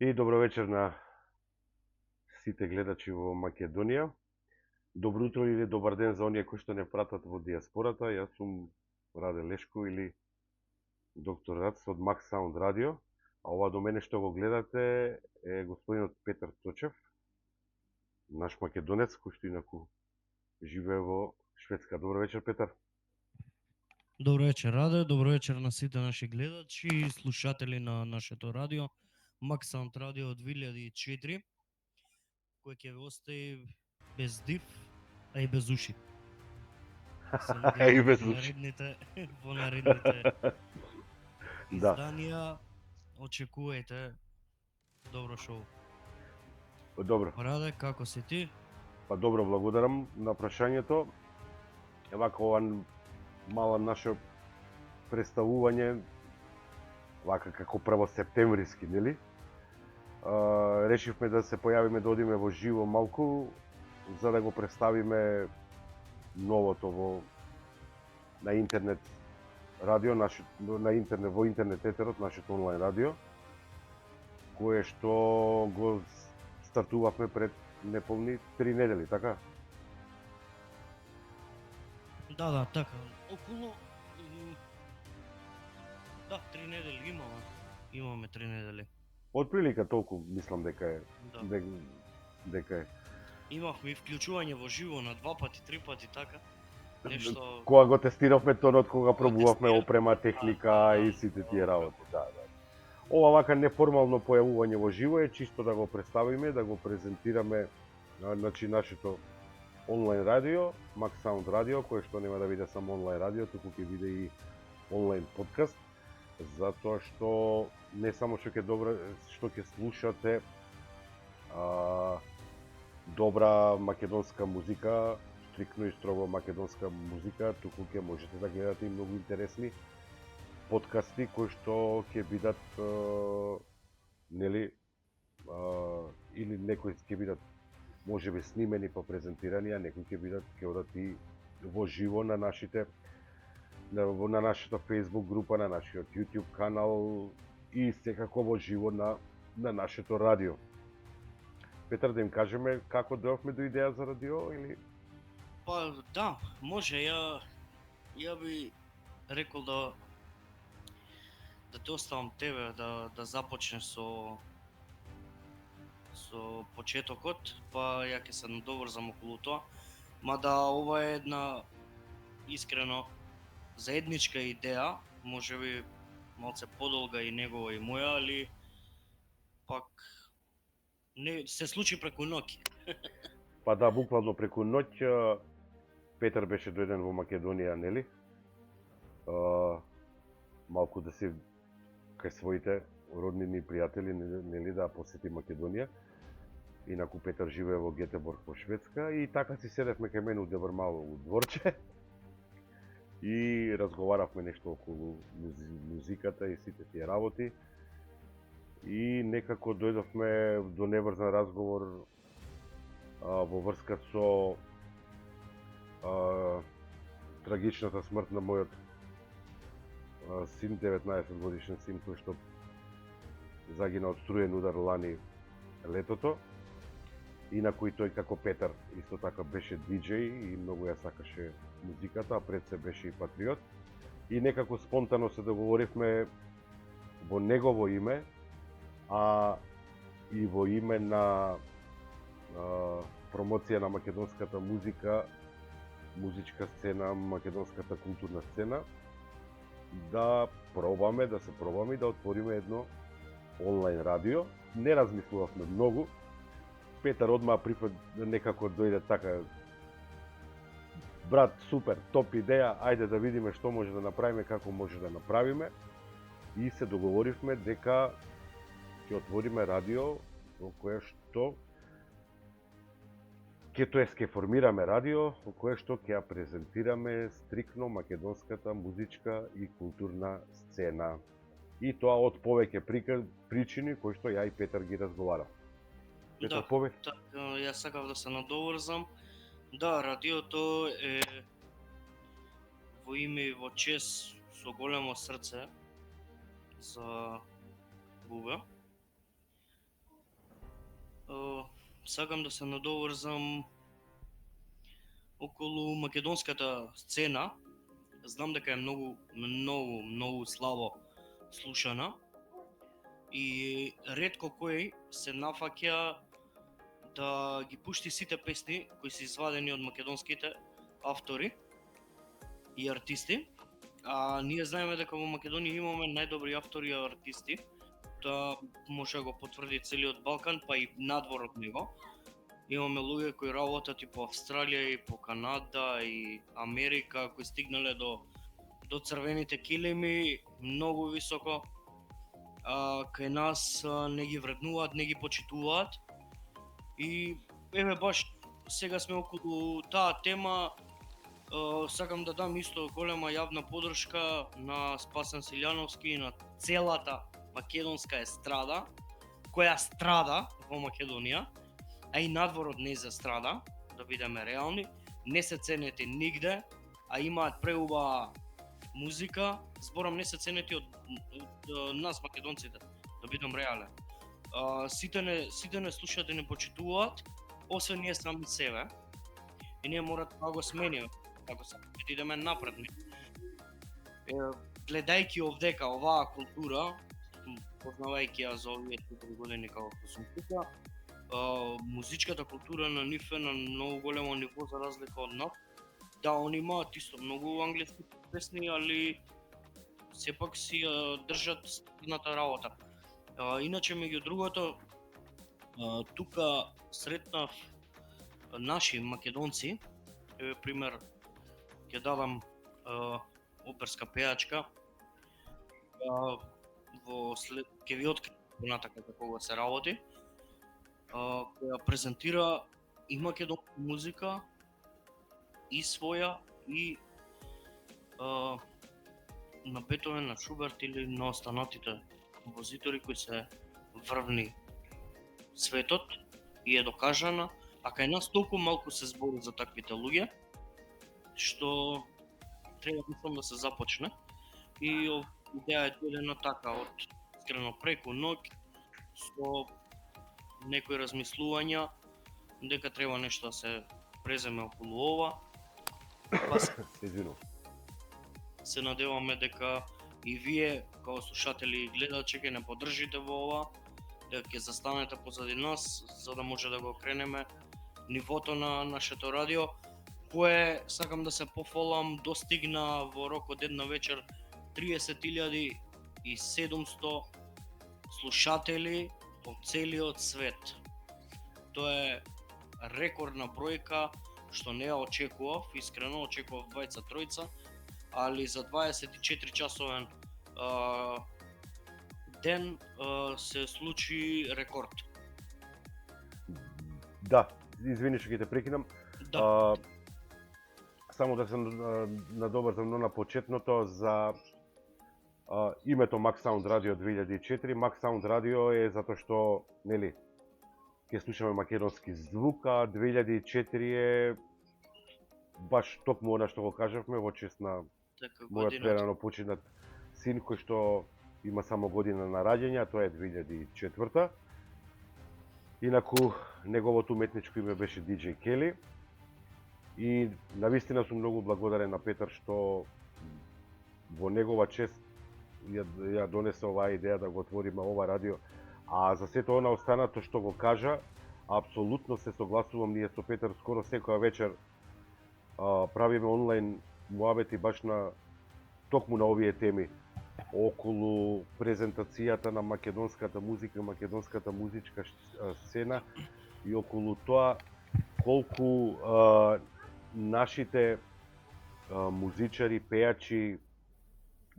И добро вечер на сите гледачи во Македонија. Добро утро или добар ден за оние кои што не пратат во диаспората. Јас сум Раде Лешко или доктор Рац од Max Sound Radio. А ова до мене што го гледате е господинот Петар Точев, наш македонец кој што инаку живее во Шведска. Добро вечер, Петар. Добро вечер, Раде, добро вечер на сите наши гледачи и слушатели на нашето радио, Max Sound Radio од 2004, кој ќе ве остави без див, а и без уши. Се И надевам без во уши. наредните Да. изданија очекувајте добро шоу. Добро. Раде, како си ти? Па добро, благодарам на прашањето. Вака ова мала наше представување, вака како првосептемвриски, нели? Решивме да се појавиме, да одиме во живо малку, за да го представиме новото на интернет радио, во интернет етерот, нашето онлайн радио, кое што го стартувавме пред неполни 3 недели, така? Да, така, околу... Да, 3 недели имаме 3 недели. Од прилика толку мислам дека е. Да. Дека е. Имавме и вклучување во живо на 2 пати, 3 пати, така. Нешто... Кога го тестиравме тонот, кога пробувавме опрема, Да, техника и сите тие работи. Да. Ова вака неформално појавување во живо е чисто да го представиме, да го презентираме, значи нашето онлайн радио, Max Sound Radio, кое што нема да биде само онлайн радио, туку ќе биде и онлайн подкаст, затоа што не само што ќе слушате добра македонска музика, стрикно и строго македонска музика, туку ќе можете да гледате и многу интересни подкасти кои што ќе бидат нели или некои ќе бидат можеби снимени па презентирани, а некои ќе одат и во живо на нашата Facebook група, на нашиот YouTube канал и секако во живо на нашето радио. Петар, да им кажеме како дојавме до идеја за радио или? Па да, може, ја би рекол да те оставам тебе да започнеш со почетокот, па ја ќе се надоврзам околу тоа. Мада ова е една искрено заедничка идеја, можеби малце подолга и негова и моја, али пак не се случи преку ноќ. Па да, буквално преку ноќ Петар беше дојден во Македонија, нели? Малку да се кај своите роднини и пријатели, нели, да посети Македонија. Инаку Петар живее во Гетеборг во Шведска и така си седевме кај мене у Деврмало у дворче и разговаравме нешто околу музиката и сите тие работи. И некако дојдовме до неврзан разговор во врска со трагичната смрт на мојот син, 19 годишен син, кој што загина од струен удар лани летото. Инаку и тој како Петар исто така беше диџеј и многу ја сакаше музиката, а пред се беше и патриот. И некако спонтано се договоривме во негово име, а и во име на промоција на македонската музика, музичка сцена, македонската културна сцена, да се пробаме и да отвориме едно онлайн радио. Не размислувавме многу. Петар одма некако дојде така: брат, супер, топ идеја, ајде да видиме што може да направиме, како може да направиме. И се договоривме дека ќе отвориме радио во кое што ќе формираме радио во кое што ќе ја презентираме стрикно македонската музичка и културна сцена. И тоа од повеќе причини кои што ја и Петар ги разговара. Петар, повеќе? Да, јас сакав да се надоврзам. Да, радиото е во име и во чест со големо срце за Бубе. сакам да се надоврзам околу македонската сцена. Знам дека е многу слабо слушана и ретко кој се нафаќа да ги пушти сите песни кои се извадени од македонските автори и артисти. А ние знаеме дека во Македонија имаме најдобри автори и артисти. Тоа може да го потврди целиот Балкан, па и надвор од него. Имаме луѓе кои работат и по Австралија, и по Канада, и Америка, кои стигнале до црвените килими многу високо. Кај нас не ги вреднуваат, не ги почитуваат. И еве баш сега сме околу таа тема. Сакам да дам исто голема јавна подршка на Спасен Силјановски и на целата македонска естрада, која страда во Македонија, а и надвор од нејза страда, да бидеме реални, не се ценети нигде, а имаат преубава музика, зборам не се ценети од нас македонците, да бидам реален. Сите не слушаат и не почитуваат, освен ние сами себе. И ние мора да го смениме, како се да идеме напред. Гледајќи овдека оваа култура, познавајќи ја за овие 4 години како сум тука, музичката култура на нив е на многу големо ниво за разлика од нас. Да, они имаат исто многу англиски песни, али сепак си држат стигната работа. Иначе меѓу другото, тука сретнав наши македонци, пример ќе дадам оперска пејачка, ќе ви открија понатака како се работи, која презентира и македонска музика, и своја, и на Бетовен, на Шуберт или на останатите композитори кои се врвни светот и е докажана, а кај нас толку малку се збори за таквите луѓе, што треба мислам да се започне. И идеја е дојдена така од искрено преку ноќ со некои размислувања дека треба нешто да се преземе околу ова. Се надеваме дека и вие како слушатели и гледачи ќе не поддржите во ова, дека ќе застанете позади нас за да може да го кренеме нивото на нашето радио, кое сакам да се пофалам достигна во рок од една вечер 30.700 слушатели од целиот свет. Тоа е рекордна бројка што не ја очекував, искрено очекував 20-тројца, али за 24 часовен ден се случи рекорд. Да, извини што ќе те прекинам. Да. Само да се надобрзам на почетното за името Max Sound Radio 2004. Max Sound Radio е затоа што, нели, ќе слушаме македонски звук, а 2004 е баш токму она што го кажавме во чест на мојот прерано починат син кој што има само година на раѓање, тоа е 2004. Инаку неговото уметничко име беше DJ Kelly. И навистина сум многу благодарен на Петар што во негова чест ја донесе оваа идеја да го отвориме ова радио. А за сето она останато што го кажа, апсолутно се согласувам. Ние со Петар скоро секоја вечер правиме онлайн муабети баш на токму на овие теми околу презентацијата на македонската музика, македонската музичка сцена и околу тоа колку нашите музичари, пејачи,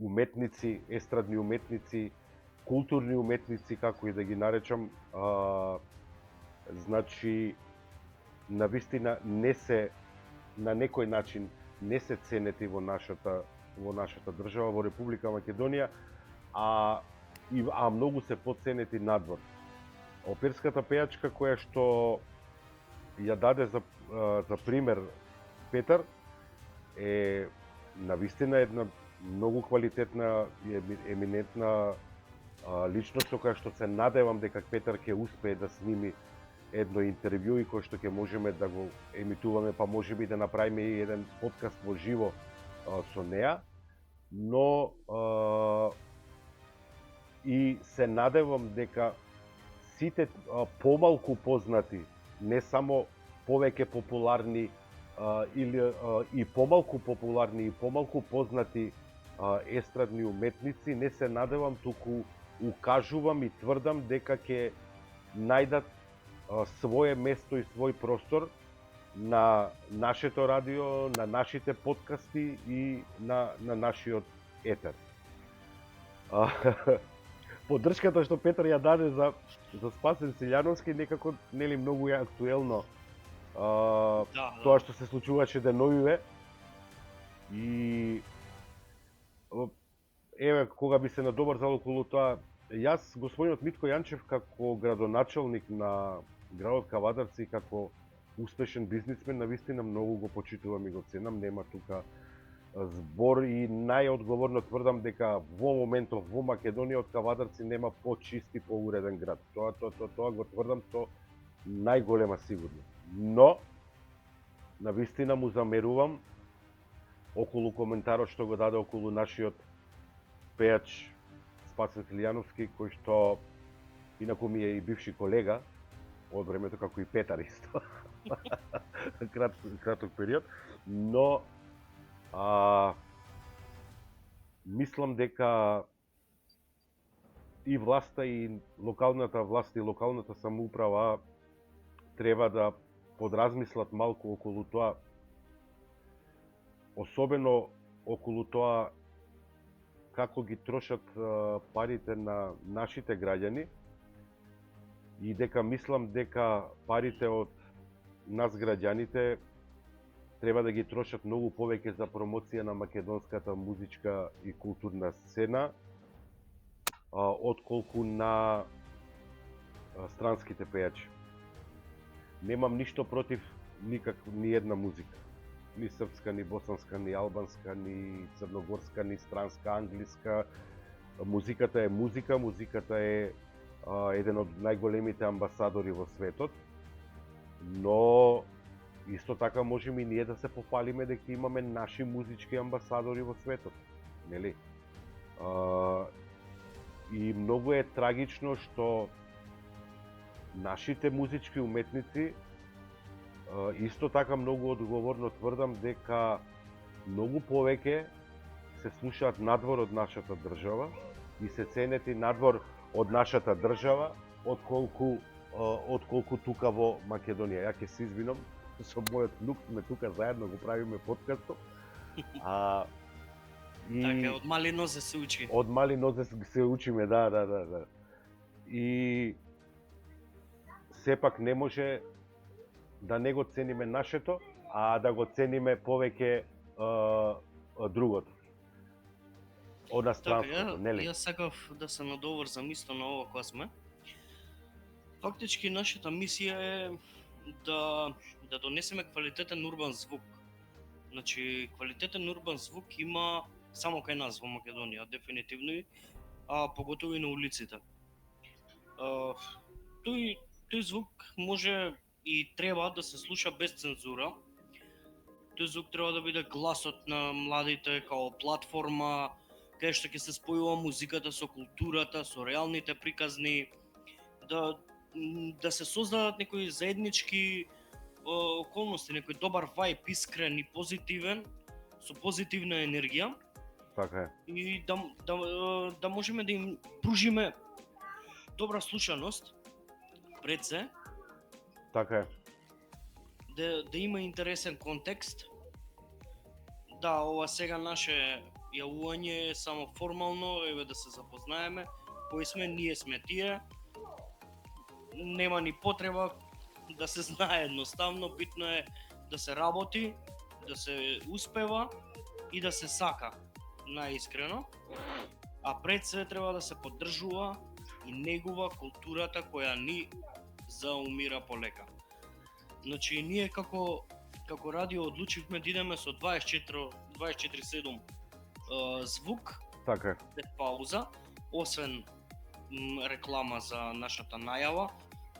уметници, естрадни уметници, културни уметници, како и да ги наречам, значи навистина не се на некој начин не се ценети во нашата држава, во Република Македонија, а многу се подценети надвор. Оперската пејачка која што ја даде за пример Петар е навистина една многу квалитетна и еминентна личност со која што се надевам дека Петар ќе успее да сними едно интервју и кој што ќе можеме да го емитуваме, па можеби да направиме и еден подкаст во живо со неа, но и се надевам дека сите помалку познати, не само повеќе популарни или и помалку популарни и помалку познати естрадни уметници, не се надевам, туку укажувам и тврдам дека ќе најдат свое место и свој простор на нашето радио, на нашите подкасти и на нашиот етер. Поддршката што Петар ја даде за Спасен Силјановски некако нели многу е актуелно. Тоа што се случуваше деновиве и еве кога би се надобрзал околу тоа, јас господинот Митко Јанчев како градоначалник на градот Кавадарци, како успешен бизнисмен, навистина многу го почитувам и го ценам, нема тука збор и најодговорно тврдам дека во моментов во Македонија од Кавадарци нема почист и поуреден град. Тоа го тврдам со најголема сигурност. Но навистина му замерувам околу коментарот што го даде околу нашиот пејач Спасен Силјановски, кој што инаку ми е и бивши колега од времето, како и Петар исто. Краток период, но мислам дека и власта и локалната власт и локалната самоуправа треба да подразмислат малку околу тоа, особено околу тоа како ги трошат парите на нашите граѓани и дека мислам дека парите од нас граѓаните треба да ги трошат многу повеќе за промоција на македонската музичка и културна сцена, отколку на странските пејачи. Немам ништо против ни една музика. Ни српска, ни босанска, ни албанска, ни црногорска, ни странска, англиска. Музиката е музика, музиката е еден од најголемите амбасадори во светот, но исто така можеме и ние да се пофалиме дека имаме наши музички амбасадори во светот, нели? И многу е трагично што нашите музички уметници, исто така многу одговорно тврдам дека многу повеќе се слушаат надвор од нашата држава и се ценет и надвор од нашата држава, отколку тука во Македонија. Ја ќе се извинам, со мојот внук сме тука заедно го правиме подкастот. Така, од мали нозе се учи. Од мали нозе се учиме, да. И сепак не може да не го цениме нашето, а да го цениме повеќе другото. Од настранството, нели? Јас сакав да се надоврзам исто на ова која сме. Фактички нашата мисија е да донесеме квалитетен урбан звук. Значи, квалитетен урбан звук има само кај нас во Македонија, дефинитивно, а поготово и на улиците. Тој звук може и треба да се слуша без цензура. Тој звук треба да биде гласот на младите као платформа, кај што ќе се спојува музиката со културата, со реалните приказни, да се создадат некои заеднички околности, некој добар вајб, искрен и позитивен, со позитивна енергија. Така е. И да можеме да им пружиме добра слушаност пред се. Така е. Да има интересен контекст. Да, ова сега наше јавување е само формално, еве да се запознаеме, кои сме, ние сме тие. Нема ни потреба да се знае едноставно, битно е да се работи, да се успева и да се сака, најискрено. А пред се треба да се поддржува и негува културата која ни заумира полека. Значи, ние како радио одлучивме да идеме со 24/7 звук, така без пауза, освен реклама за нашата најава,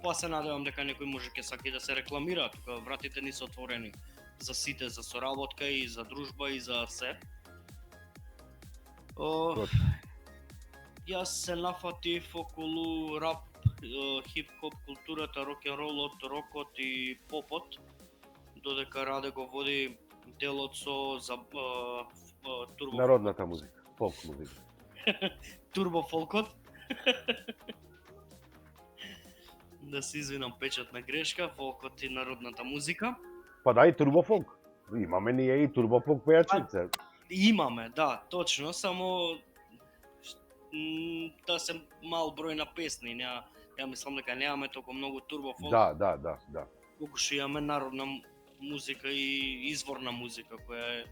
Па се надевам дека некој може ќе сака и да се рекламира, тука вратите ни се отворени за сите, за соработка и за дружба и за се. Точно. Јас се нафатив околу рап, хип-хоп културата, рок-н-ролот, рокот и попот, додека Раде го води делот со за турбо Народната музика, фолк музика. турбо фолкот. Да се извинам, печатна грешка, фолкот и народната музика. Па да, и турбофолк. Имаме ние и турбофолк пејачица. Имаме, да, точно, само да се мал број на песни, ја мислам дека немаме толку многу турбофолк. Да. Колку што имаме народна музика и изворна музика која е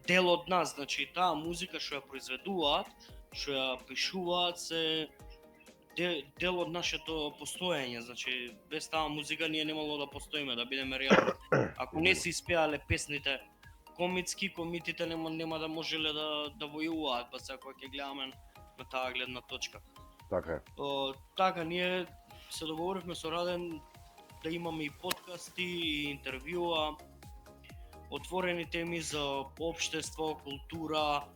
дел од нас, значи таа музика што ја произведуваат, што ја пишуваат се дел од нашето постоење, значи без таа музика ние немало да постоиме, да бидеме реални. Ако не се испеале песните комитски, комитите нема да можеле да војуваат, па сега кога ќе гледаме на таа гледна точка. Така е. Така ние се договоривме со Раден да имаме и подкасти и интервјуа, отворени теми за општество, култура,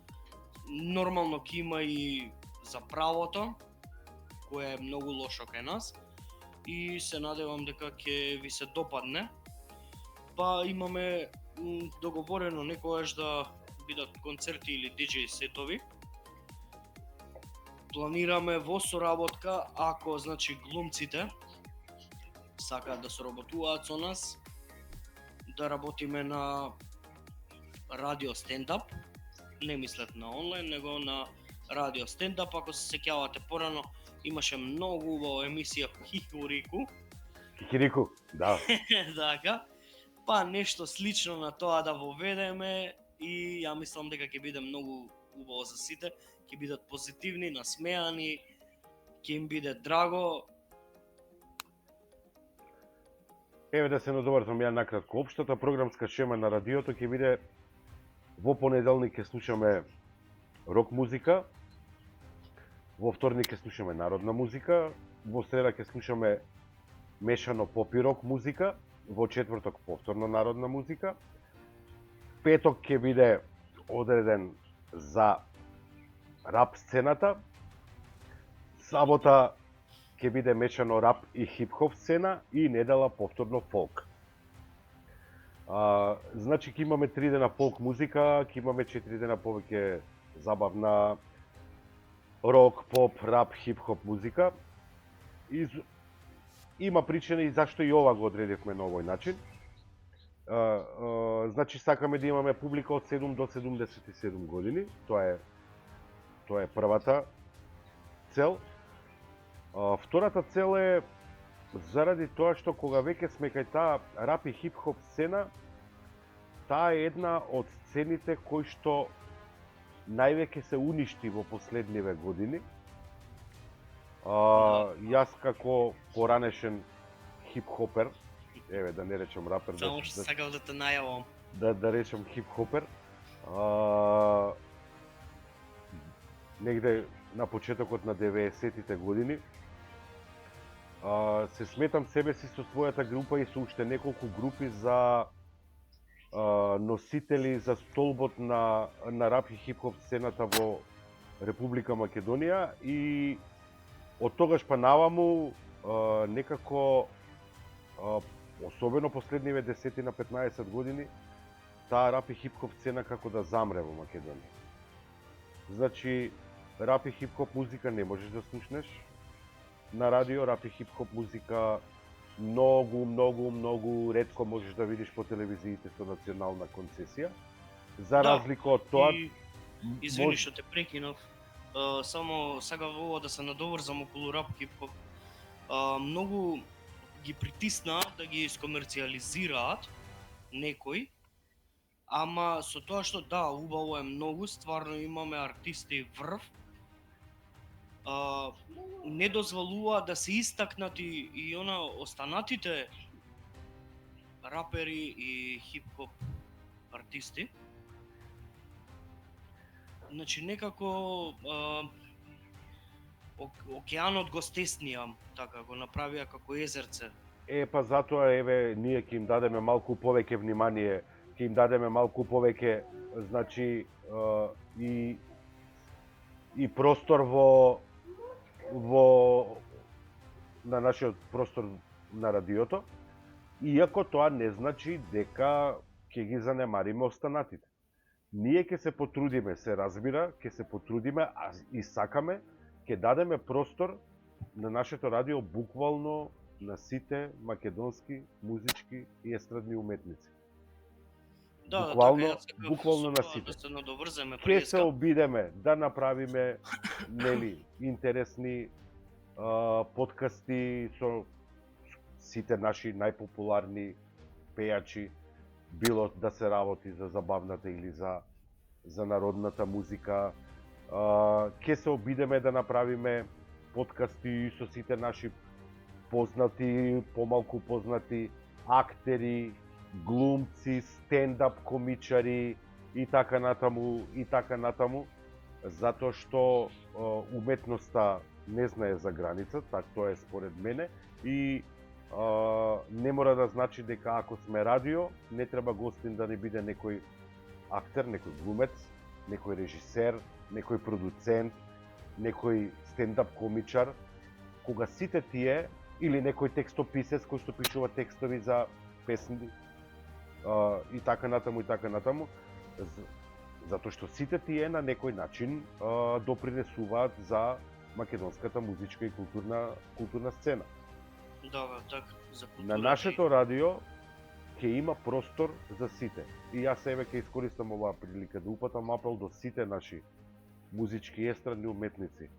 нормално ќе има и за правото, кое е многу лошо кај нас, и се надевам дека ќе ви се допадне. Па имаме договорено некогаш да бидат концерти или диџеј сетови. Планираме во соработка, ако значи глумците сакаат да соработуваат со нас, да работиме на радио стендап, не мислет на онлайн, него на радио стендап. Ако се сеќавате порано, имаше многу убава емисија Кикирику, да. Така, па нешто слично на тоа да воведеме и ја мислам дека ќе биде многу убаво за сите, ќе бидат позитивни, насмеани, ќе им биде драго. Еве да се надоврзам ја накратко. Општата програмска шема на радиото ќе биде: во понеделник ќе слушаме рок музика, во вторник ќе слушаме народна музика, во среда ќе слушаме мешано поп и рок музика, во четврток повторно народна музика, петок ќе биде одреден за рап сцената, сабота ќе биде мешано рап и хип-хоп сцена и недела повторно фолк. Значи ќе имаме 3 дена фолк музика, ќе имаме 4 дена повеќе забавна рок, поп, рап, хип-хоп музика. Има причина и зашто и ова го одредивме на овој начин. Значи сакаме да имаме публика од 7 до 77 години. Тоа е првата цел. Втората цел е заради тоа што кога веќе сме кај таа рап и хип-хоп сцена, таа е една од сцените кои што највеќе се уништи во последниве години. Јас како поранешен хип-хопер, еве да не речем рапер, Само што сакав да те најавам. да речем хип-хопер, негде на почетокот на 90-тите години, се сметам себе си со својата група и со уште неколку групи за носители за столбот на рап и хип-хоп сцената во Република Македонија, и од тогаш па наваму некако, особено последниве 10 на 15 години, таа рап и хип-хоп сцена како да замре во Македонија. Значи, рап и хип-хоп музика не можеш да слушнеш на радио, рап и хип-хоп музика многу ретко можеш да видиш по телевизиите со национална концесија. За разлика од тоа, извини што те прекинав, само сакав ова да се надоврзам околу рап хип-хоп. Многу ги притиснаат да ги искомерцијализираат некои, ама со тоа што да, убаво е многу, стварно имаме артисти врв, не дозволува да се истакнати и она останатите рапери и хип-хоп артисти. Значи некако океанот го стеснија, така го направија како езерце. Па затоа еве ние ќе им дадеме малку повеќе внимание, ќе им дадеме малку повеќе, значи и простор во на нашиот простор на радиото, иако тоа не значи дека ќе ги занемариме останатите. Ние ќе се потрудиме, се разбира, ќе се потрудиме, а и сакаме, ќе дадеме простор на нашето радио буквално на сите македонски музички и естрадни уметници. Буквално на сите. Да се надоврземе Ќе се обидеме да направиме интересни подкасти со сите наши најпопуларни пејачи, било да се работи за забавната или за народната музика. Ќе се обидеме да направиме подкасти со сите наши познати, помалку познати актери, глумци, стендап комичари и така натаму, затоа што уметноста не знае за граница, така тоа е според мене, и не мора да значи дека ако сме радио, не треба гостин да не биде некој актер, некој глумец, некој режисер, некој продуцент, некој стендап комичар, кога сите тие, или некој текстописец кој што пишува текстови за песни и така натаму, затоа што сите тие на некој начин допринесуваат за македонската музичка и културна сцена. Да, така, за култура. На нашето радио ќе има простор за сите. И јас себе ќе искористам оваа прилика да упатам апел до сите наши музички и естрадни уметници.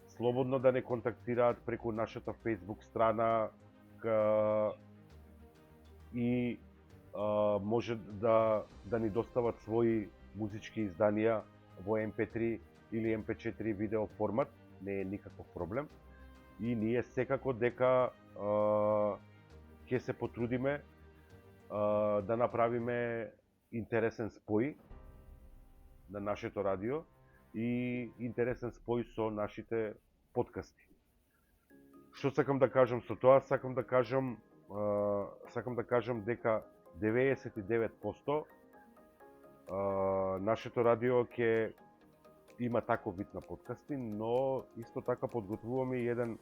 Слободно да не контактираат преку нашата Facebook страна и може да ни достават своји музички изданија во MP3 или MP4 видео формат, не е никаков проблем. И ние секако дека ќе се потрудиме да направиме интересен спој на нашето радио и интересен спој со нашите подкасти. Што сакам да кажам со тоа? Сакам да кажам дека 99% нашето радио ќе има таков вид на подкасти, но исто така подготвуваме и еден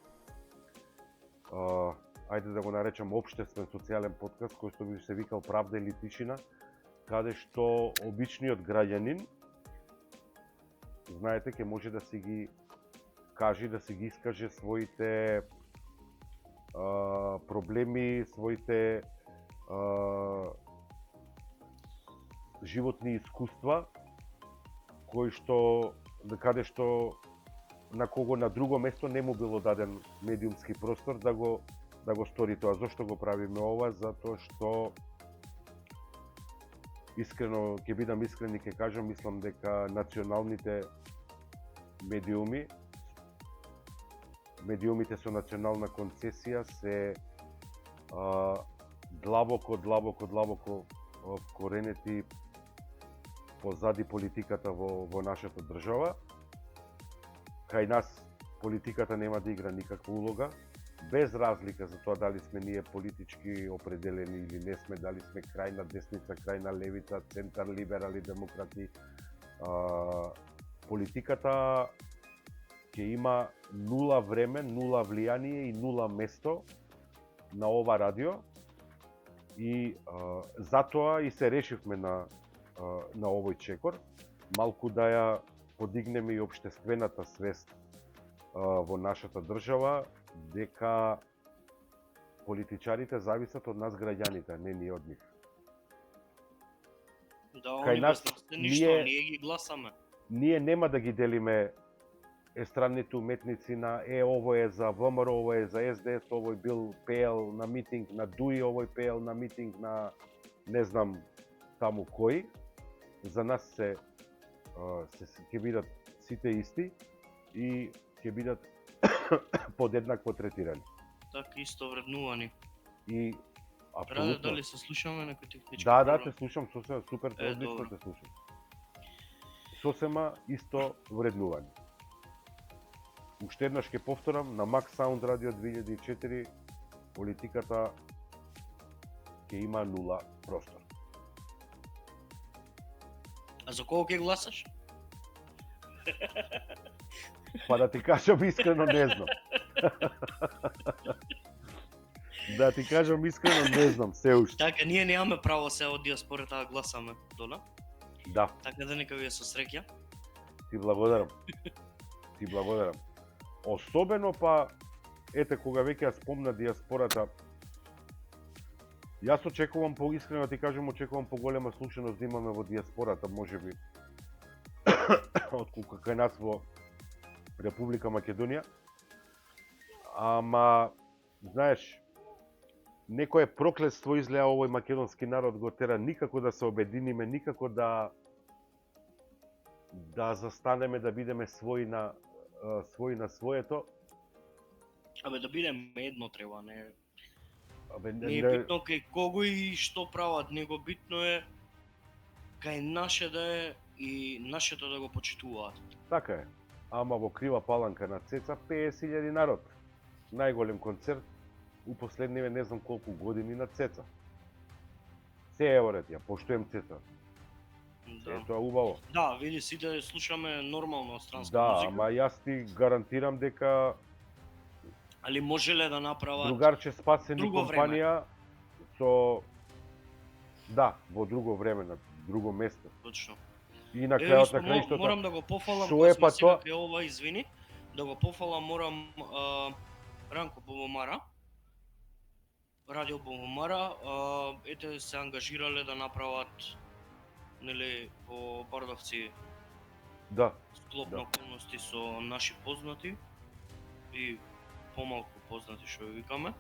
ајде да го наречам општествен социјален подкаст кој што би се викал Правда или тишина, каде што обичниот граѓанин, знаете, ќе може да си ги каже, да си ги искаже своите проблеми, своите животни искуства, кои што каде што на кого на друго место не му било даден медиумски простор да го стори тоа. Зошто го правиме ова? Затоа што искрено, ќе бидам искрен и ќе кажам, мислам дека националните медиумите со национална концесија се длабоко коренети позади политиката во нашата држава. Кај нас политиката нема да игра никаква улога, без разлика за тоа дали сме ние политички определени или не сме, дали сме крајна десница, крајна левица, центар, либерали, демократи. Политиката ќе има нула време, нула влијание и нула место на ова радио и затоа и се решивме на овој чекор, малку да ја подигнеме и општествената свест во нашата држава, дека политичарите зависат од нас граѓаните, не ние од нив. Да, они без нас ништо, ние ги гласаме. Ние нема да ги делиме естрадните уметници на ово е за ВМРО, ово е за СДС, овој бил пеел на митинг на ДУИ, овој пеел на митинг на не знам таму кој. За нас се ќе бидат сите исти и ќе бидат подеднакво третирани. Така, исто вреднувани. И апсолутно. Дали се слушаме некој технички проблем? Да, те слушам, сосема супер, одлично те слушам. Сосема исто вреднувани. уште еднаш ќе повторам, на Max Sound Radio 2004 политиката ќе има 0 простор. А за кого ќе гласаш? Па да ти кажам искрено не знам. Да ти кажам искрено не знам, се уште. Така, ние немаме право се од диаспората да гласаме, дола? Да, Така да нека ви е со среќа. ти благодарам. Ти благодарам. Особено па, ете, кога веќе ја спомна диаспората, јас очекувам, искрено ти кажам, очекувам поголема слушаност да имаме во диаспората, можеби, отколку кај нас во Република Македонија. Ама, знаеш, некое проклетство излеа овој македонски народ го тера никако да се обединиме, никако да застанеме, да бидеме свои на своето. Абе да бидеме едно треба, не Абе, не е битно кај кого и што прават, него битно е кај наше да е и нашето да го почитуваат. Така е. Ама во Крива Паланка на Цеца 50.000 народ. Најголем концерт у последниве не знам колку години на Цеца. Се е оред, ја поштуем Цеца. Се е Да. тоа убаво. Да, види сите слушаме нормално странска Да, музика. ама јас ти гарантирам дека Али можеле да направат другарче Спасени друго компанија со во друго време, на друго место. точно. И на Еве крајот исто на краиштата. морам да го пофалам, Шо кога е сме па сега тоа? кај ова, извини, да го пофалам морам Ранко Бобомара, Радио Бобомара, ете се ангажирале да направат нели во Бардовци Да, склоп Да. на околности со наши познати и помалку познати што ја викаме.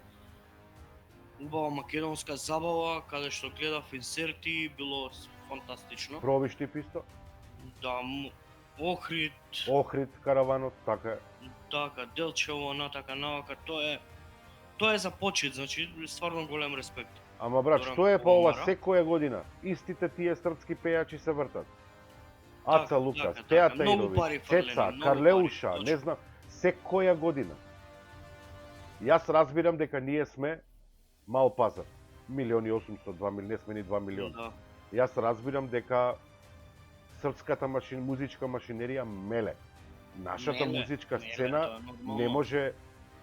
Убава македонска забава, каде што гледав инсерти, било фантастично. пробиш ти писто. Да, Охрид, Охрид, караванот, така е. така, Делчево, натака, навака, тоа е за почит, значи стварно голем респект. Ама брат, Доран што е па ова Бобомара. секоја година? Истите тие српски пејачи се вртат. Аца Така, Лукас, така, Теа така. Многу пари Тајровиќ, фрлени, Цеца, многу Карлеуша, пари, не точно. знам, секоја година. Јас разбирам дека ние сме мал пазар. 1.800.000, 2 милиони, не сме ни 2 милиона. Да. Јас разбирам дека српската музичка машинерија меле. Нашата Меле, музичка меле, сцена тоа е нормално. не може,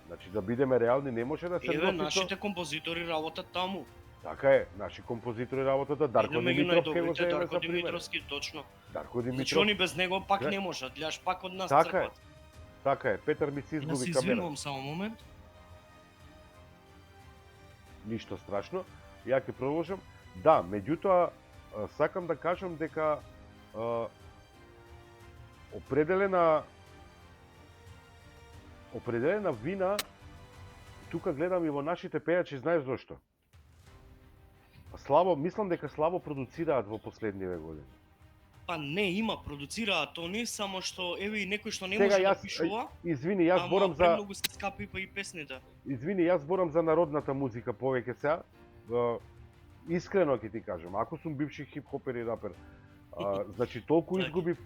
значи да бидеме реални, не може да се Еве, носи со... нашите композитори работат таму. Така е, наши композитори работата, Дарко Еден меѓу Димитров ќе го најдобрите, земеме Дарко за пример. Димитровски, точно. Дарко Значи Димитров, они без него пак Да. не можат, гледаш пак од нас Така е. црпат. така е, Петар ми се Да се изгуби камера. извинувам само момент. Ништо страшно. Ја ќе продолжам. Да, меѓутоа сакам да кажам дека определена вина тука гледам и во нашите пејачи, знаеш зошто? Слабо, мислам дека слабо продуцираат во последниве години. Па не, има, продуцираат они, само што еве и некој што не Сега може да јас, пишува, извини, јас зборам за премногу се скапи па и песните. Извини, јас зборам за народната музика повеќе сега. Искрено ќе ти кажам, ако сум бивши хип-хопер и рапер, значи толку Така. изгубив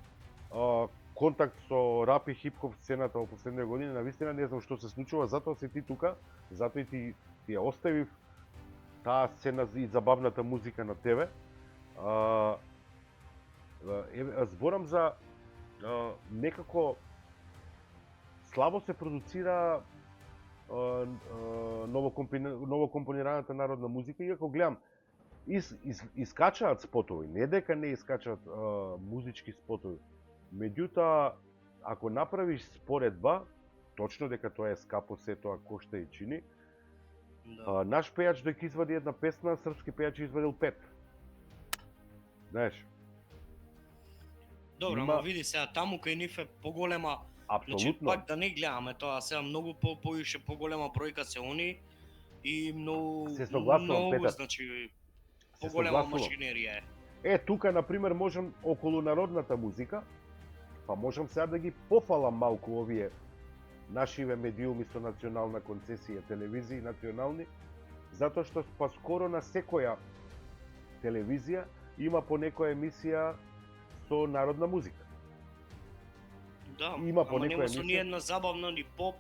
контакт со рап и хип-хоп сцената во последните години, навистина не знам што се случува, затоа си ти тука, затоа и ти ја оставив таа сцена и забавната музика на тебе. Зборам за некако слабо се продуцира новокомпонираната народна музика, иако гледам искачаат спотови, не дека не искачаат музички спотови. Меѓутоа, ако направиш споредба, точно дека тоа е скапо, се тоа кошта и чини. Да. Наш пејач дека извади една песна, српски пејач извадил 5. Знаеш, Добро, има- ама види сега, таму кај нив е поголема, значи апсолутно. пак да не гледаме тоа, сега многу повише поголема бројка се они и многу Се согласувам, многу, Петар. значи Се поголема согласувам. машинерија е. Тука, например, можам околу народната музика, па можам сега да ги пофалам малку овие нашиве медиуми со национална концесија, телевизии национални, затоа што па скоро на секоја телевизија има по некоја емисија со народна музика. Да, Има по ама некоја нема со ни емисија. една забавна, ни поп,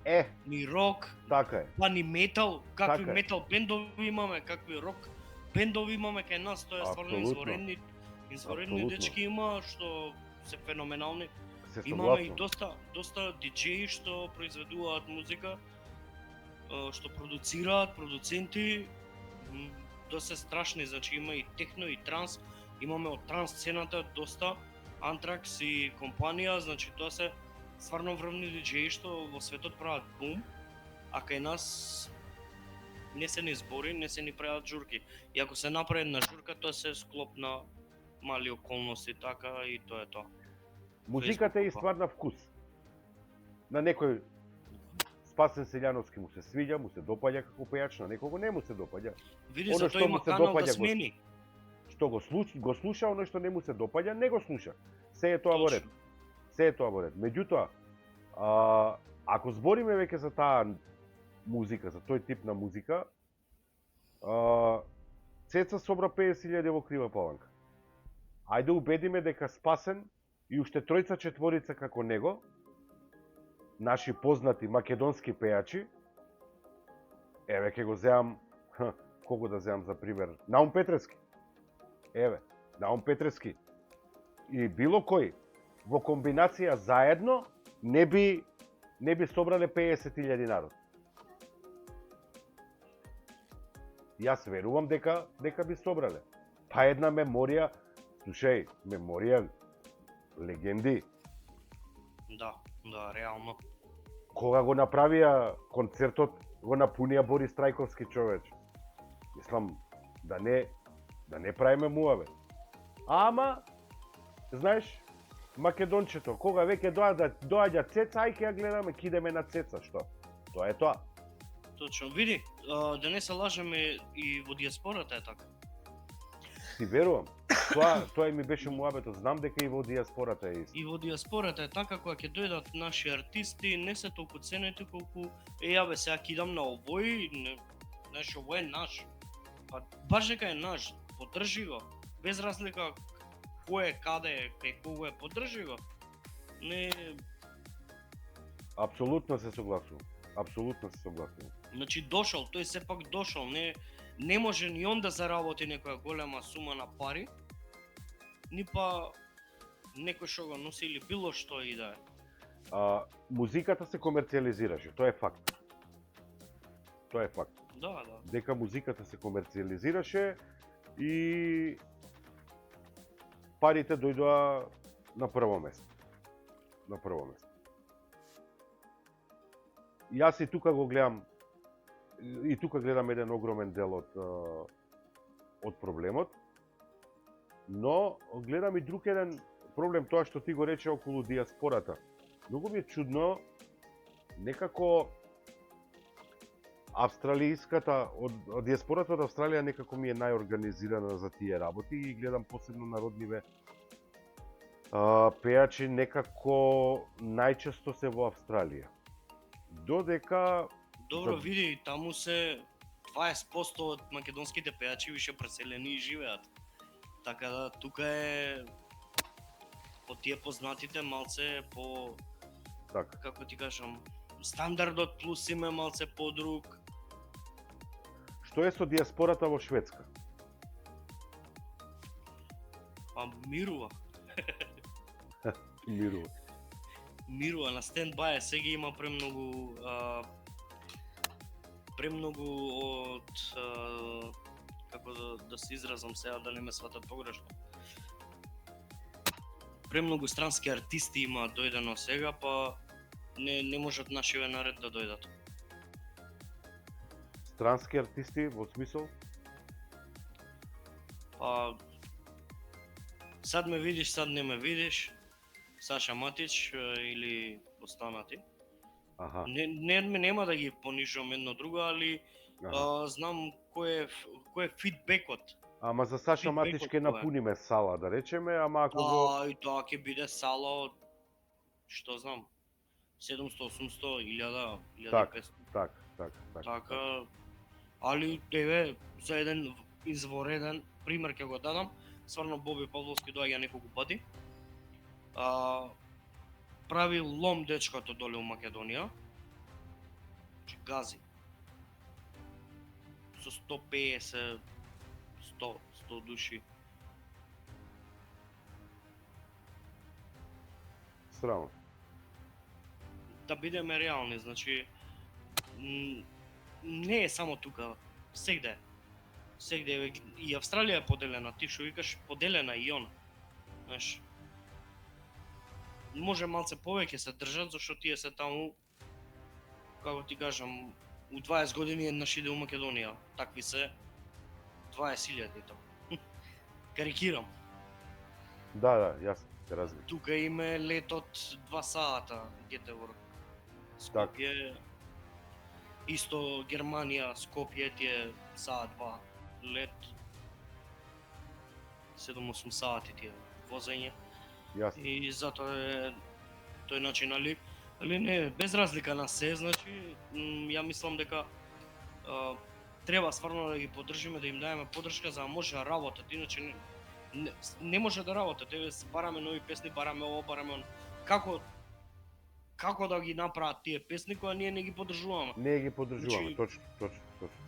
Е, ни рок, така е. па ни метал, какви Така е. метал бендови имаме, какви рок бендови имаме кај нас, тоа е стварно Апсолутно. изваредни Апсолутно. дечки има што се феноменални. Се Имаме и согласувам. доста диџеи што произведуваат музика, што продуцираат, продуценти, доста страшни, значи има и техно и транс, имаме од транс сцената доста, Антракс и компанија, значи тоа се стварно врвни диџеи што во светот прават бум, а кај нас не се ни збори, не се ни прават журки. И ако се направи една журка, тоа се склоп на мали околности, така и тоа е тоа. Музиката е и ствар на вкус. На некој Спасен Селјановски му се свиѓа, му се допаѓа како пејач, на некого не му се допаѓа. Види, Оно за што тоа му има се канал да допаѓа, смени. Што го слуша, оно што не му се допаѓа, не го слуша. Се е тоа во ред. Точно. Се е тоа во ред. Меѓутоа, ако збориме веќе за таа музика, за тој тип на музика, Цеца собра 50.000 во Крива Паланка. Ајде убедиме дека Спасен и уште тројца четворица како него, наши познати македонски пејачи, еве ќе го земам, кого да земам за пример, Наум Петревски. Еве, Наум Петревски и било кој во комбинација заедно не би собрале 50.000 народ. Јас верувам дека би собрале. Па една меморија, слушај, меморија легенди. Да, реално. Кога го направија концертот, го напунија Борис Трајковски, човеч. Мислам да не правиме муаве. Ама знаеш, Македончето, кога веќе доаѓа Цеца, ај ќе ја гледаме, кидеме на Цеца, што? Тоа е тоа. Точно. Види, да не се лажеме, и во диаспората е така. Ти верувам. Тоа и ми беше муабетот. Знам дека и во диаспората е исто. И во диаспората е така, кога ќе дојдат наши артисти, не се толку ценети колку јабе сега кидам на овој, знаеш, овој е наш. Па баш дека е наш, поддржи го. Без разлика кој е, каде е, кај кого е, поддржи го. Не, Апсолутно се согласувам. значи дошол, тој сепак дошол, не може ни он да заработи некоја голема сума на пари, ни па некој што го носи или било што и да е. Музиката се комерцијализираше, тоа е факт. Да. Дека музиката се комерцијализираше и парите дојдоа на прво место. Јас и тука го гледам, и тука гледам еден огромен дел од проблемот, но гледам и друг еден проблем, тоа што ти го рече околу диаспората. Многу ми е чудно, некако австралијската, од диаспората од Австралија некако ми е најорганизирана за тие работи и гледам посебно народниве пејачи некако најчесто се во Австралија. Додека Добро, види, таму се 20% од македонските пејачи више преселени и живеат. Така да тука е по тие познатите малце по, така. како ти кажам, стандардот плюс име малце подруг. Што е со диаспората во Шведска? Па мирува. Мирува на стендбај, сега има премногу од како да се изразам сега, да не ме сватат погрешно. Премногу странски артисти има дојдено сега, па не можат нашиве наред да дојдат. Странски артисти во смисол? Па сад ме видиш, сад не ме видиш. Саша Матич или останати. Аха. Нема да ги понижувам едно друго, али знам кој е фидбекот. Ама за Саша Матич ќе напуниме сала, да речеме, ама ако го... И тоа ќе биде сала од, што знам, 700, 800, 1000, 1500. Така. Али, еве, за еден извореден пример ќе го дадам, стварно Боби Павловски доаѓа неколку пати. прави лом дечкото доле у Македонија. Значи гази. Со 150, 100 души. Срамо. Да бидеме реални, значи не е само тука, сегде. Сегде и Австралија е поделена, ти што викаш поделена и она. Знаеш, може малце повеќе се држат зашто тие се таму, како ти кажам, у 20 години еднаш иде у Македонија, такви се 20.000 таму. Карикирам. Да, јас те разбирам. Тука име летот 2 сата, Гетеборг. Скопје, исто Германија, Скопје тие саат 2 лет. 7-8 сати тие возење. Јас. И затоа е тој начин, али не, без разлика на се, значи, ја мислам дека треба стварно да ги поддржиме, да им даеме поддршка за да може да работат, иначе не може да работат. Еве бараме нови песни, бараме ово, бараме оно. Како да ги направат тие песни кога ние не ги поддржуваме? Не ги поддржуваме, Значи, точно.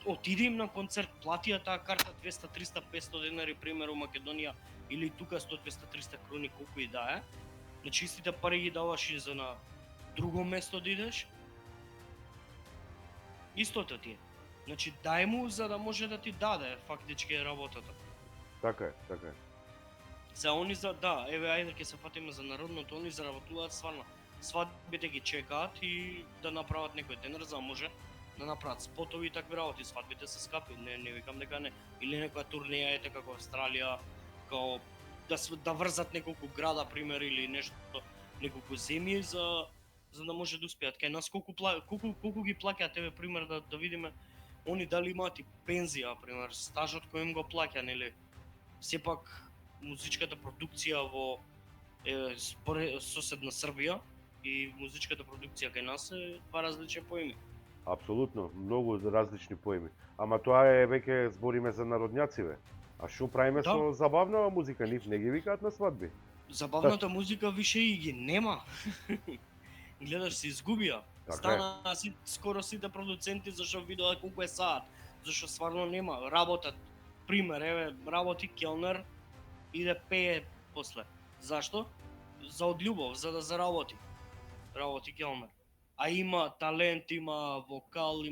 Отиди им на концерт, платија таа карта 200, 300, 500 денари, пример у Македонија, или тука 100, 200, 300 крони, колку и да е. Значи истите пари ги даваш и за на друго место да идеш. Истото ти е. Значи дај му за да може да ти даде фактички работата. Така е. Се они еве ајде ќе се фатиме за народното, они заработуваат стварно. Свадбите ги чекаат и да направат некој денар за да може да направат спотови и такви работи. Свадбите се скапи, не викам дека не. Или некоја турнеја ете како Австралија, као да врзат неколку града пример или нешто, неколку земји за да може да успеат. Кај нас колку ги плаќаат, еве пример да видиме они дали имаат и пензија, пример, стажот кој им го плаќа, нели? Сепак музичката продукција во соседна Србија и музичката продукција кај нас е два различни поими. Апсолутно, многу различни поими. Ама тоа е веќе збориме за народњаци, А што правиме со забавнава музика? Нив не ги викаат на свадби. Забавната музика више и ги нема. Гледаш, се изгубија. Стана скоро сите продуценти зашто видоа колку е саат, зашто стварно нема, работат. Пример, еве, работи келнер, иде пее после. Зашто? За од љубов, за да заработи. Работи келнер. А има талент, има вокал,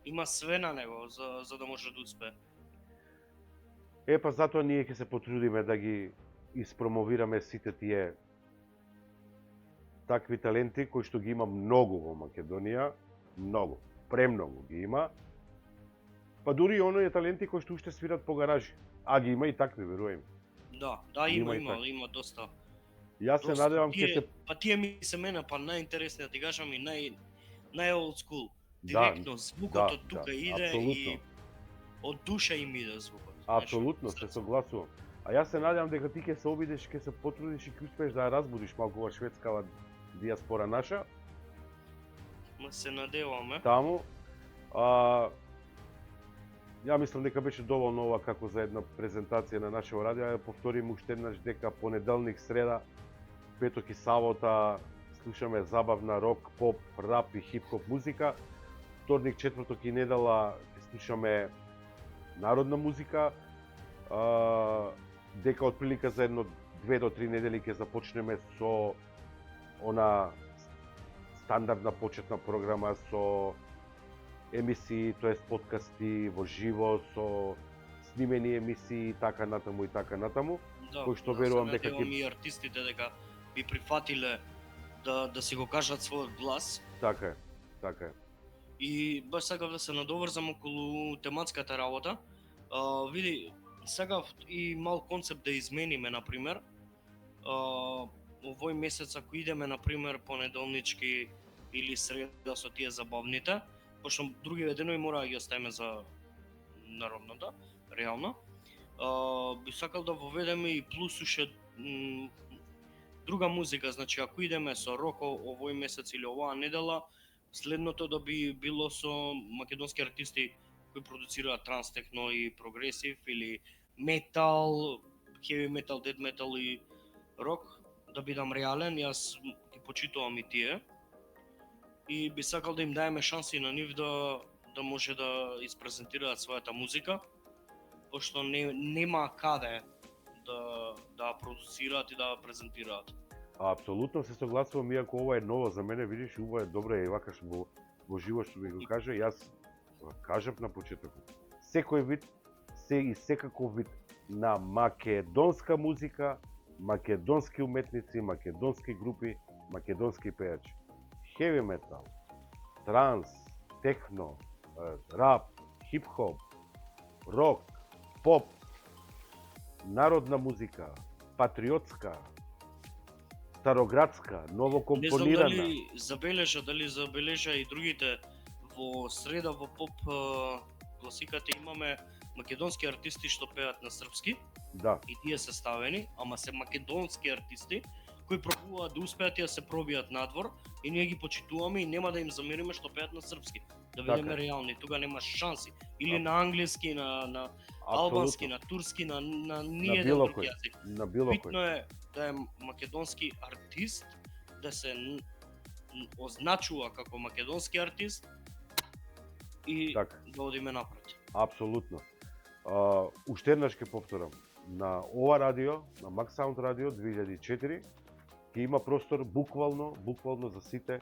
има све на него за да може да успее. Па затоа ние ќе се потрудиме да ги испромовираме сите тие такви таленти кои што ги има многу во Македонија, многу, премногу ги има. Па дури и оние таленти кои што уште свират по гаражи, а ги има и такви, верувај ми. Да, има доста. Јас се надевам ќе се па тие ми се мене па најинтересни, да ти кажам, и нај old school. Директно звукот од тука иде апсолутно. И од душа им иде звукот. Апсолутно, се согласувам. А јас се надевам дека ти ќе се обидеш, ќе се потрудиш и ќе успееш да ја разбудиш малку во шведскава диаспора наша. Ма се надеваме. Таму. Ја мислам дека беше доволно ова како за една презентација на нашето радио. Ја повторим уште еднаш дека понеделник, среда, петок и сабота слушаме забавна рок, поп, рап и хип-хоп музика. Вторник, четврток и недела ќе слушаме народна музика. Дека од прилика за едно 2 до 3 недели ќе започнеме со она стандардна почетна програма со емисии, тоест подкасти во живо, со снимени емисии и така натаму. Кој што верувам дека ќе и артистите дека би прифатиле да си го кажат својот глас. Така е. И баш сакав да се надоврзам околу тематската работа. Види, сакав и мал концепт да измениме, например. Овој месец ако идеме, например, понеделнички или среда со тие забавните, пошто други денови мора да ги оставиме за народната, реално. Би сакал да воведеме и плюс уште друга музика, значи ако идеме со рок овој месец или оваа недела, следното да би било со македонски артисти кои продуцираат транс техно и прогресив или метал, хеви метал, дед метал и рок, да бидам реален, јас ги почитувам и тие. И би сакал да им даеме шанси на нив да може да испрезентираат својата музика, пошто нема каде да ја продуцираат и да ја презентираат. Апсолутно се согласувам, иако ова е ново за мене, видиш, ова е добро и вакаш во живо што ми го каже, јас кажав на почетокот. Секој вид, и секаков вид на македонска музика, македонски уметници, македонски групи, македонски пејачи. Хеви метал, транс, техно, рап, хип-хоп, рок, поп, народна музика, патриотска, староградска, новокомпонирана. Не знам дали забележа и другите во среда во поп класиката имаме македонски артисти што пеат на српски. Да. И тие се ставени, ама се македонски артисти кои пробуваат да успеат и да се пробијат надвор и ние ги почитуваме и нема да им замериме што пеат на српски. Да бидеме реални, тога нема шанси. Или на англиски, на албански, на турски, на ниеден друг јазик. На било кој. Битно е да е македонски артист, да се означува како македонски артист и да одиме напред. Апсолутно. Уште еднаш ќе повторам. На ова радио, на Max Sound радио 2004, ќе има простор буквално за сите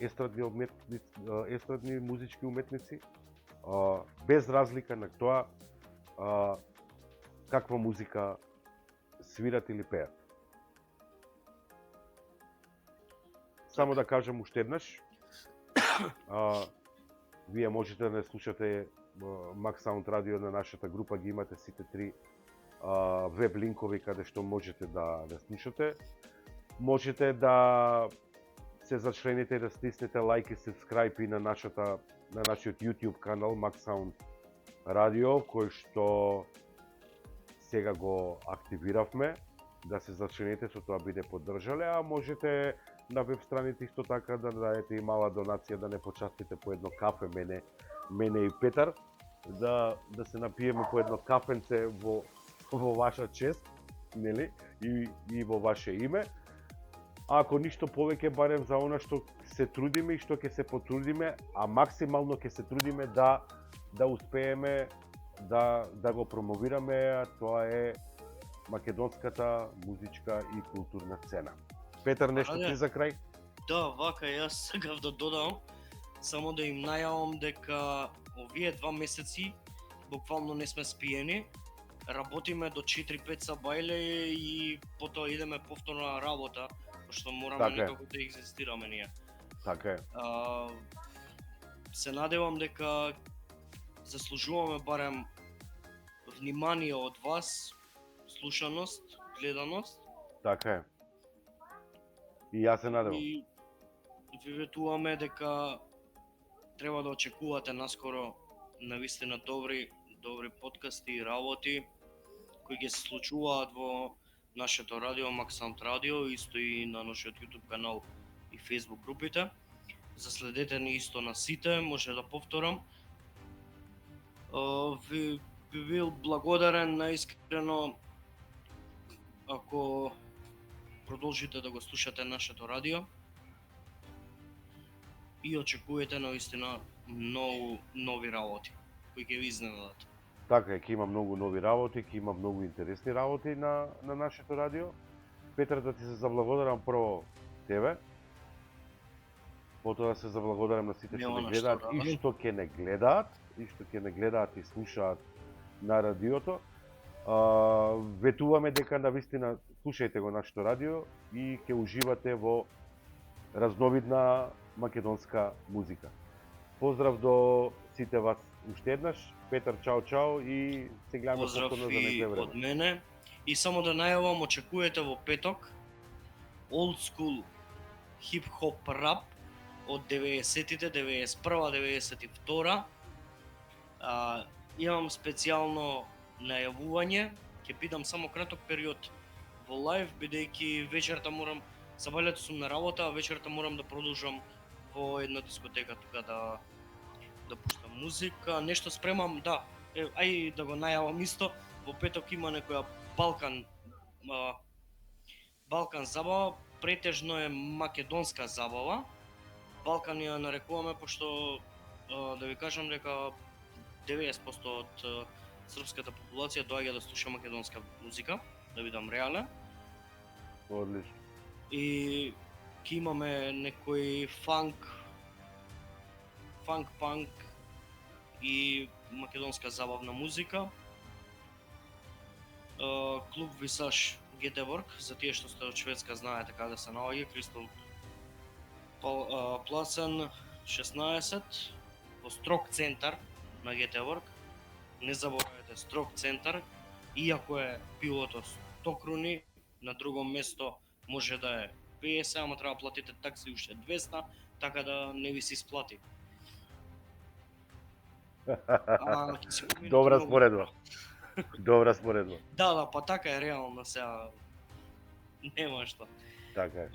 естрадни музички уметници, без разлика на тоа каква музика свират или пеат. Само да кажам уште еднаш, вие можете да не слушате Max Sound радио на нашата група, ги имате сите три веб линкови каде што можете да слушате. Можете да се зачлените и да стиснете лайк и subscribe и на нашиот YouTube канал Max Sound радио, кој што сега го активиравме, да се зачлените, со тоа биде поддржале, а можете на веб страните исто така да дадете и мала донација, да не почастите по едно кафе мене и Петар, да се напиеме по едно кафенце во ваша чест, нели, и во ваше име. А ако ништо повеќе, барем за она што се трудиме и што ќе се потрудиме, а максимално ќе се трудиме да успееме да го промовираме, а тоа е македонската музичка и културна сцена. Петар, нешто ти за крај? Да, вака, јас сакав да додам, само да им најавам дека овие 2 месеци буквално не сме спиени. Работиме до 4-5 сабајле и потоа идеме повторно на работа, пошто мораме некако да екзистираме ние. Така е. Се надевам дека заслужуваме барем внимание од вас, слушаност, гледаност. Така е. И јас се надевам. И ви ветуваме дека треба да очекувате наскоро навистина добри подкасти и работи кои ќе се случуваат во нашето радио Max Sound радио, исто и на нашиот YouTube канал и Facebook групите. Заследете ни исто на сите, може да повторам. Ви бил благодарен наискрено ако продолжите да го слушате нашето радио и очекувате наистина многу нови работи кои ќе ви изненадат. Така е, ќе има многу нови работи, ќе има многу интересни работи на нашето радио. Петар, да ти се заблагодарам прво тебе, потоа да се заблагодарам на сите што не гледаат и што ќе не гледаат, и слушаат на радиото. Ветуваме дека навистина слушајте го нашето радио и ќе уживате во разновидна македонска музика. Поздрав до сите вас уште еднаш. Петар, чао и се гледаме повторно за некој време. Од мене и само да најавам, очекувате во петок old school хип-хоп рап од 90-тите, 91-а, 92-а. Имам специјално најавување, ќе бидам само краток период во лайв, бидејќи вечерта морам, сабајлето сум на работа, а вечерта морам да продолжам во една дискотека тука да пуштам музика, нешто спремам, да. Ај да го најавам исто, во петок има некоја Балкан забава, претежно е македонска забава. Балкан ја нарекуваме пошто да ви кажам дека 90% од српската популација доаѓа да слуша македонска музика, да бидам реален. Одлично. И ќе имаме некој фанк, панк и македонска забавна музика. Клуб Висаш Гетеборг, за тие што сте од Шведска знаете каде се наоѓа, Кристал Плацен 16 во строг центар на Гетеборг. Не заборавете строг центар, иако е пивото 100 круни, на друго место може да е 50, ама треба платите такси уште 200, така да не ви се исплати. Ќе се поминете Добра многу споредба. добро. Добра споредба. Да, па така е реално сега. Нема што. Така е.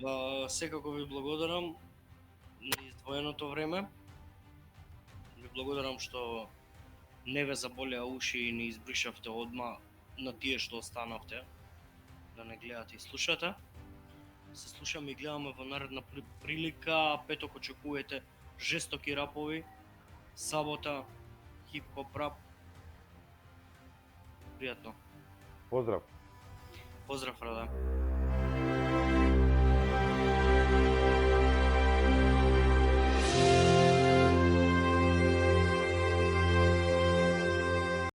Секако ви благодарам на издвоеното време. Ви благодарам што не ве заболеа уши и не избришавте одма на тие што останавте да не гледате и слушате. Се слушаме и гледаме во наредна прилика. Петок очекувате жестоки рапови, сабота хип-хоп рап. Пријатно. Поздрав. Поздрав, Раде.